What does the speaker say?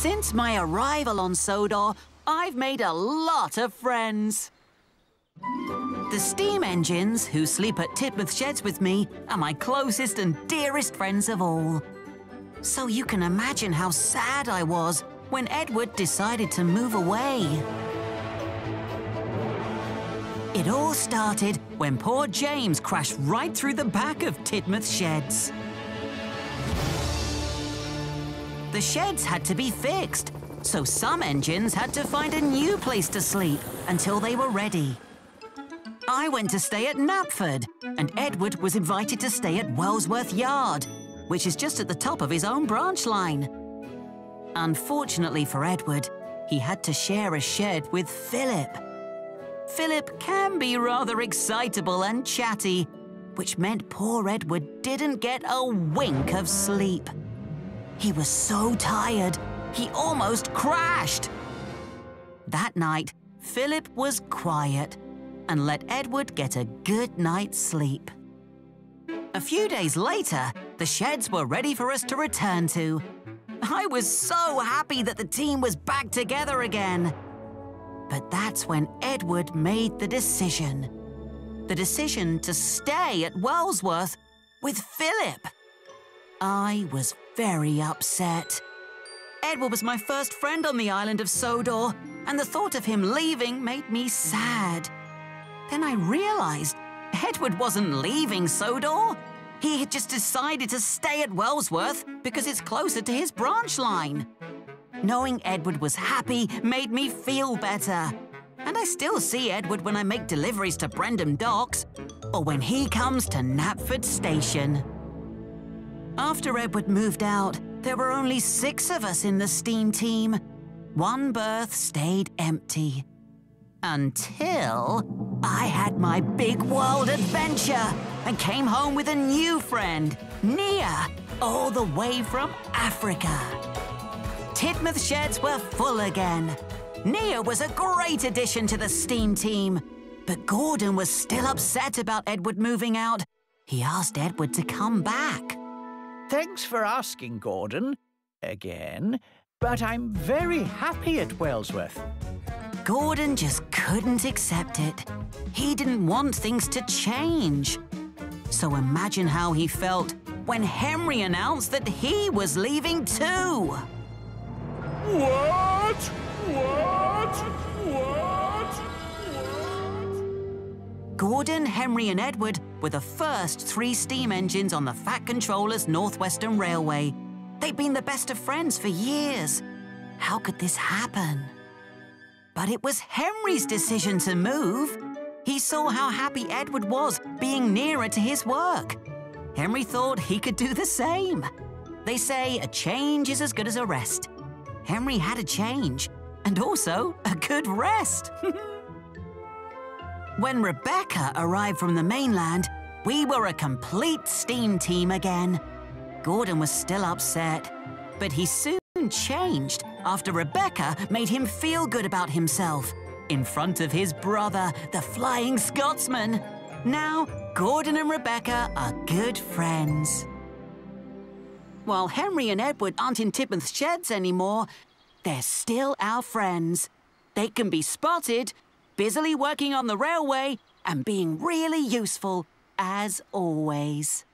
Since my arrival on Sodor, I've made a lot of friends. The steam engines, who sleep at Tidmouth Sheds with me, are my closest and dearest friends of all. So you can imagine how sad I was when Edward decided to move away. It all started when poor James crashed right through the back of Tidmouth Sheds. The sheds had to be fixed, so some engines had to find a new place to sleep until they were ready. I went to stay at Knapford, and Edward was invited to stay at Wellsworth Yard, which is just at the top of his own branch line. Unfortunately for Edward, he had to share a shed with Philip. Philip can be rather excitable and chatty, which meant poor Edward didn't get a wink of sleep. He was so tired, he almost crashed. That night, Philip was quiet and let Edward get a good night's sleep. A few days later, the sheds were ready for us to return to. I was so happy that the team was back together again. But that's when Edward made the decision. The decision to stay at Wellsworth with Philip. I was very upset. Edward was my first friend on the island of Sodor, and the thought of him leaving made me sad. Then I realized Edward wasn't leaving Sodor. He had just decided to stay at Wellsworth because it's closer to his branch line. Knowing Edward was happy made me feel better. And I still see Edward when I make deliveries to Brendam Docks or when he comes to Knapford Station. After Edward moved out, there were only 6 of us in the steam team. One berth stayed empty. Until I had my big world adventure and came home with a new friend, Nia, all the way from Africa. Tidmouth Sheds were full again. Nia was a great addition to the steam team, but Gordon was still upset about Edward moving out. He asked Edward to come back. Thanks for asking, Gordon. Again. But I'm very happy at Wellsworth. Gordon just couldn't accept it. He didn't want things to change. So imagine how he felt when Henry announced that he was leaving too. What? What? What? Gordon, Henry and Edward were the first 3 steam engines on the Fat Controller's Northwestern Railway. They'd been the best of friends for years. How could this happen? But it was Henry's decision to move. He saw how happy Edward was being nearer to his work. Henry thought he could do the same. They say a change is as good as a rest. Henry had a change, and also a good rest. When Rebecca arrived from the mainland, we were a complete steam team again. Gordon was still upset, but he soon changed after Rebecca made him feel good about himself in front of his brother, the Flying Scotsman. Now, Gordon and Rebecca are good friends. While Henry and Edward aren't in Tidmouth Sheds anymore, they're still our friends. They can be spotted, busily working on the railway and being really useful, as always.